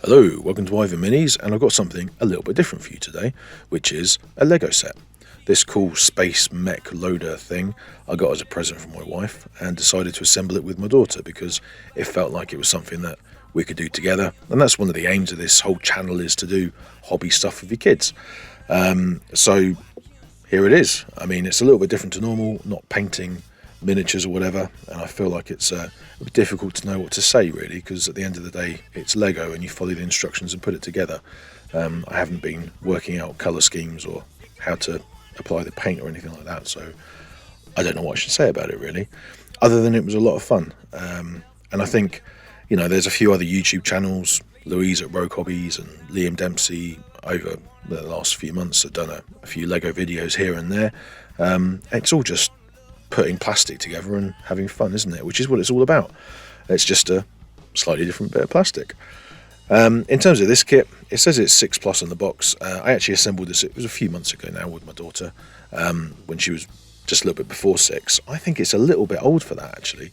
Hello, welcome to Ivan Minis, and I've got something a little bit different for you today, which is a Lego set. This cool space mech loader thing I got as a present from my wife and decided to assemble it with my daughter because it felt like it was something that we could do together, and that's one of the aims of this whole channel, is to do hobby stuff with your kids. So here it is. I mean, it's a little bit different to normal, not painting miniatures or whatever, and I feel like it's a bit difficult to know what to say really, because at the end of the day it's Lego and you follow the instructions and put it together. I haven't been working out colour schemes or how to apply the paint or anything like that, so I don't know what I should say about it really, other than it was a lot of fun. And I think, you know, there's a few other YouTube channels, Louise at Rogue Hobbies and Liam Dempsey over the last few months have done a few Lego videos here and there. It's all just putting plastic together and having fun, isn't it? Which is what it's all about. It's just a slightly different bit of plastic. In terms of this kit, it says it's 6+ on the box. I actually assembled this, it was a few months ago now, with my daughter, when she was just a little bit before 6. I think it's a little bit old for that actually.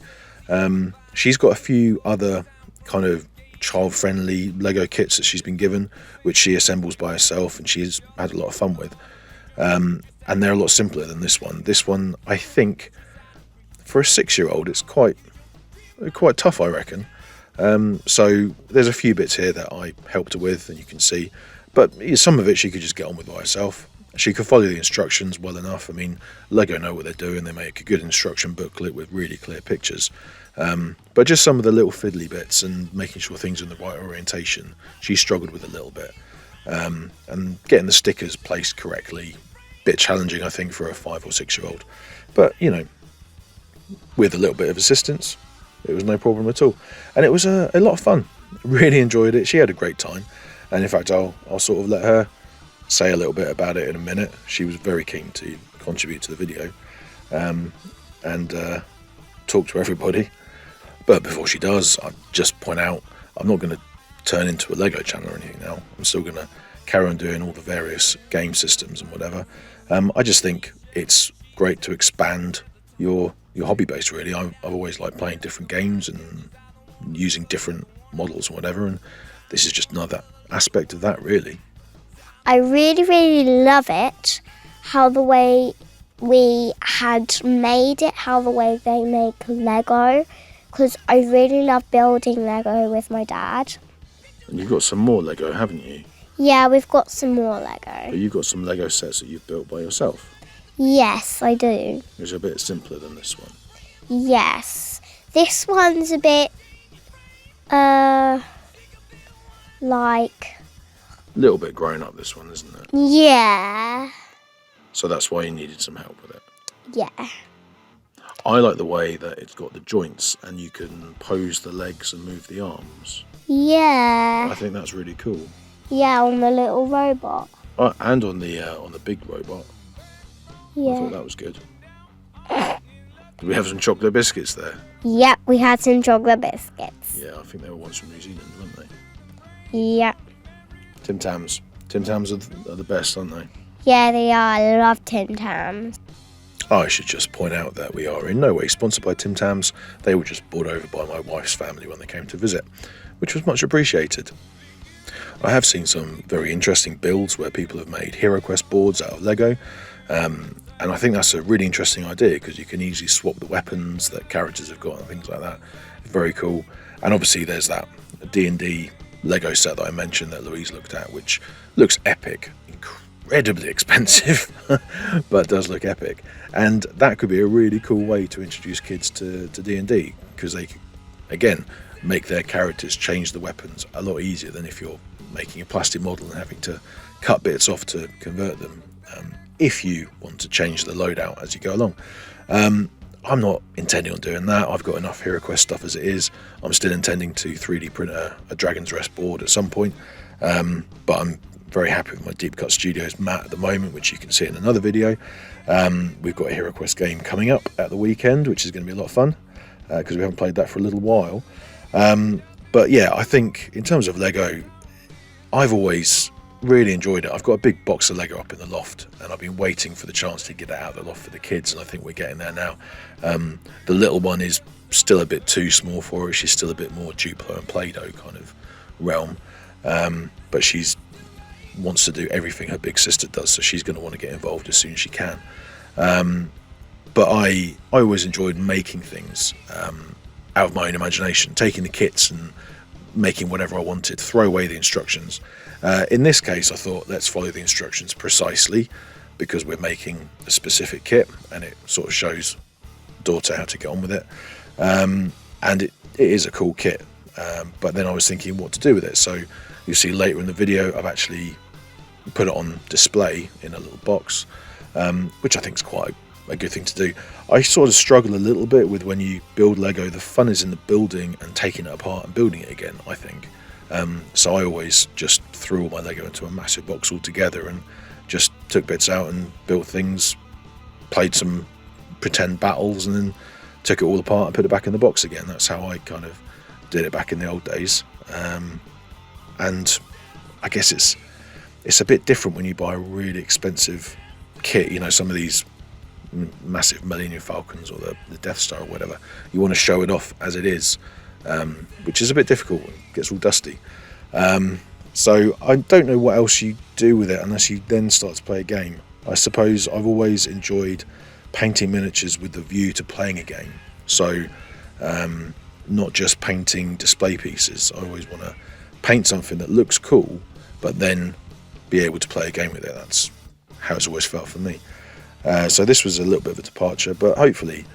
She's got a few other kind of child-friendly Lego kits that she's been given, which she assembles by herself and she's had a lot of fun with. And they're a lot simpler than this one. This one, I think, for a 6-year-old, it's quite tough, I reckon. So there's a few bits here that I helped her with, and you can see. But some of it she could just get on with by herself. She could follow the instructions well enough. I mean, Lego know what they're doing. They make a good instruction booklet with really clear pictures. But just some of the little fiddly bits and making sure things are in the right orientation, she struggled with a little bit. And getting the stickers placed correctly, bit challenging I think for a 5 or 6-year-old, but you know, with a little bit of assistance it was no problem at all, and it was a lot of fun. Really enjoyed it. She had a great time, and in fact I'll sort of let her say a little bit about it in a minute. She was very keen to contribute to the video and talk to everybody, but before she does, I'll just point out I'm not going to turn into a Lego channel or anything now. I'm still going to carry on doing all the various game systems and whatever. I just think it's great to expand your hobby base really. I've always liked playing different games and using different models and whatever, and this is just another aspect of that really. I really love it, how the way we had made it, how the way they make Lego, because I really love building Lego with my dad. And you've got some more Lego, haven't you? Yeah, we've got some more Lego. But you've got some Lego sets that you've built by yourself. Yes, I do. It's a bit simpler than this one. Yes. This one's a bit, like... A little bit grown up, this one, isn't it? Yeah. So that's why you needed some help with it. Yeah. I like the way that it's got the joints and you can pose the legs and move the arms. Yeah. I think that's really cool. Yeah, on the little robot. And on the big robot. Yeah. I thought that was good. Did we have some chocolate biscuits there? Yep, we had some chocolate biscuits. Yeah, I think they were once from New Zealand, weren't they? Yep. Tim Tams. Tim Tams are the best, aren't they? Yeah, they are. I love Tim Tams. I should just point out that we are in no way sponsored by Tim Tams. They were just brought over by my wife's family when they came to visit, which was much appreciated. I have seen some very interesting builds where people have made HeroQuest boards out of Lego, and I think that's a really interesting idea because you can easily swap the weapons that characters have got and things like that. Very cool. And obviously there's that D&D Lego set that I mentioned that Louise looked at, which looks epic, incredibly expensive, but does look epic. And that could be a really cool way to introduce kids to D&D, because they, again, make their characters change the weapons a lot easier than if you're making a plastic model and having to cut bits off to convert them, if you want to change the loadout as you go along. I'm not intending on doing that. I've got enough HeroQuest stuff as it is. I'm still intending to 3D print a Dragon's Rest board at some point, but I'm very happy with my Deep Cut Studios mat at the moment, which you can see in another video. We've got a HeroQuest game coming up at the weekend, which is going to be a lot of fun, because we haven't played that for a little while. But yeah, I think in terms of Lego, I've always really enjoyed it. I've got a big box of Lego up in the loft, and I've been waiting for the chance to get it out of the loft for the kids, and I think we're getting there now. The little one is still a bit too small for her. She's still a bit more Duplo and Play-Doh kind of realm. but she's wants to do everything her big sister does, so she's going to want to get involved as soon as she can. But I always enjoyed making things out of my own imagination, taking the kits and making whatever I wanted, throw away the instructions. In this case, I thought, let's follow the instructions precisely, because we're making a specific kit, and it sort of shows daughter how to get on with it. And it is a cool kit, but then I was thinking what to do with it. So you see later in the video, I've actually put it on display in a little box, which I think is quite a good thing to do. I sort of struggle a little bit with when you build Lego. The fun is in the building and taking it apart and building it again, I think. So I always just threw all my Lego into a massive box altogether and just took bits out and built things, played some pretend battles, and then took it all apart and put it back in the box again. That's how I kind of did it back in the old days. And I guess it's a bit different when you buy a really expensive kit, you know, some of these massive Millennium Falcons or the Death Star or whatever. You want to show it off as it is, which is a bit difficult. It gets all dusty. So I don't know what else you do with it unless you then start to play a game. I suppose I've always enjoyed painting miniatures with the view to playing a game. So not just painting display pieces. I always want to paint something that looks cool, but then be able to play a game with it. That's how it's always felt for me. So this was a little bit of a departure, but hopefully,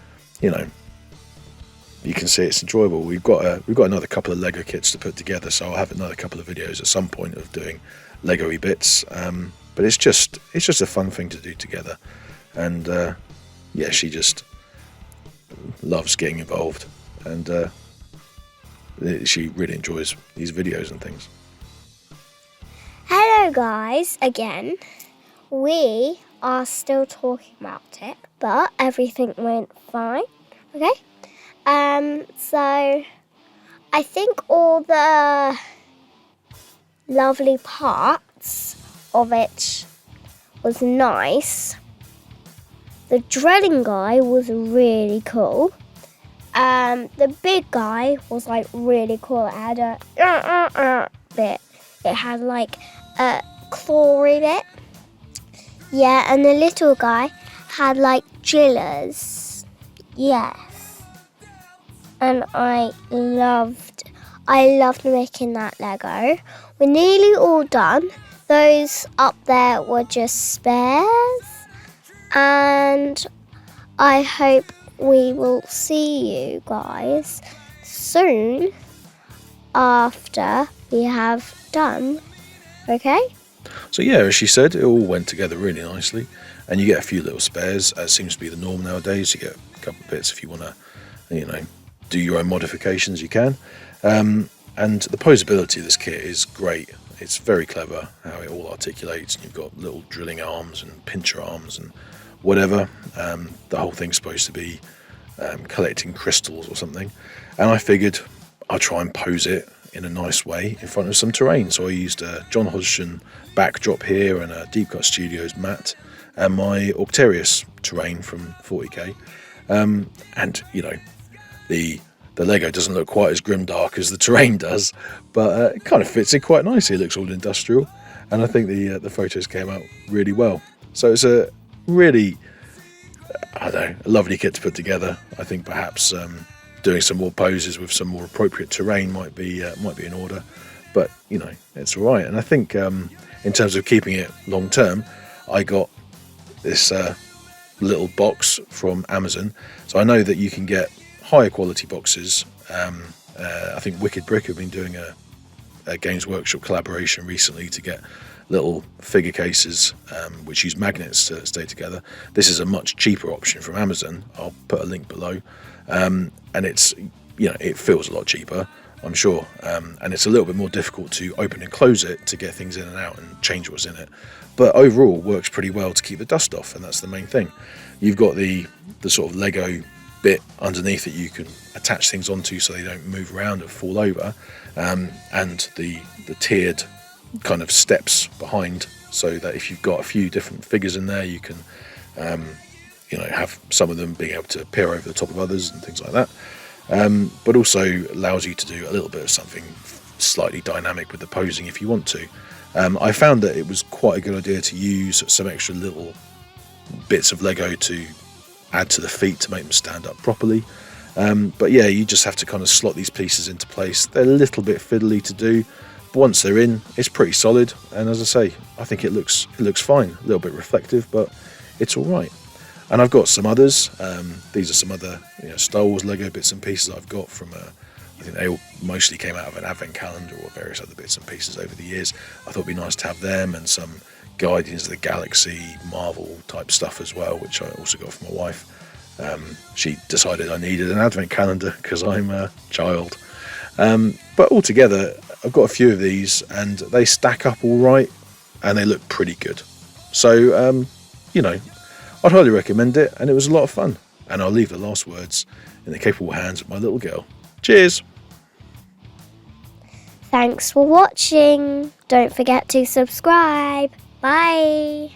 you know, you can see it's enjoyable. We've got another couple of Lego kits to put together, so I'll have another couple of videos at some point of doing Lego-y bits. But it's just a fun thing to do together, and yeah, she just loves getting involved, and she really enjoys these videos and things. Hello guys, again. We are still talking about it, but everything went fine, okay? So I think all the lovely parts of it was nice. The drilling guy was really cool. The big guy was like really cool. It had a bit. It had like a clawy bit. Yeah, and the little guy had like drillers. Yes. And I loved making that Lego. We're nearly all done. Those up there were just spares. And I hope we will see you guys soon after we have done. Okay? So yeah, as she said, it all went together really nicely, and you get a few little spares, as seems to be the norm nowadays. You get a couple of bits if you want to, you know, do your own modifications, you can. And the posability of this kit is great. It's very clever how it all articulates, and you've got little drilling arms and pincher arms and whatever. The whole thing's supposed to be collecting crystals or something, and I figured I'll try and pose it in a nice way in front of some terrain. So I used a John Hodgson backdrop here and a Deep Cut Studios mat and my Octarius terrain from 40k. And you know, the Lego doesn't look quite as grimdark as the terrain does, but it kind of fits in quite nicely. It looks all industrial, and I think the photos came out really well. So it's a really, I don't know, a lovely kit to put together. I think perhaps doing some more poses with some more appropriate terrain might be in order, but you know, it's all right. And I think in terms of keeping it long term, I got this little box from Amazon. So I know that you can get higher quality boxes. I think Wicked Brick have been doing a Games Workshop collaboration recently to get little figure cases which use magnets to stay together. This is a much cheaper option from Amazon. I'll put a link below, and it's, you know, it feels a lot cheaper, I'm sure, and it's a little bit more difficult to open and close it to get things in and out and change what's in it, but overall works pretty well to keep the dust off, and that's the main thing. You've got the sort of Lego bit underneath that you can attach things onto so they don't move around and fall over, and the tiered kind of steps behind, so that if you've got a few different figures in there, you can you know, have some of them being able to peer over the top of others and things like that, but also allows you to do a little bit of something slightly dynamic with the posing if you want to. I found that it was quite a good idea to use some extra little bits of Lego to add to the feet to make them stand up properly. But yeah, you just have to kind of slot these pieces into place. They're a little bit fiddly to do, but once they're in, it's pretty solid. And as I say, I think it looks fine. A little bit reflective, but it's all right. And I've got some others. These are some other Star Wars Lego bits and pieces I've got from I think they all mostly came out of an advent calendar or various other bits and pieces over the years. I thought it'd be nice to have them, and some Guardians of the Galaxy, Marvel type stuff as well, which I also got for my wife. She decided I needed an advent calendar because I'm a child. But altogether, I've got a few of these, and they stack up all right, and they look pretty good. So, I'd highly recommend it, and it was a lot of fun. And I'll leave the last words in the capable hands of my little girl. Cheers! Thanks for watching. Don't forget to subscribe. Bye.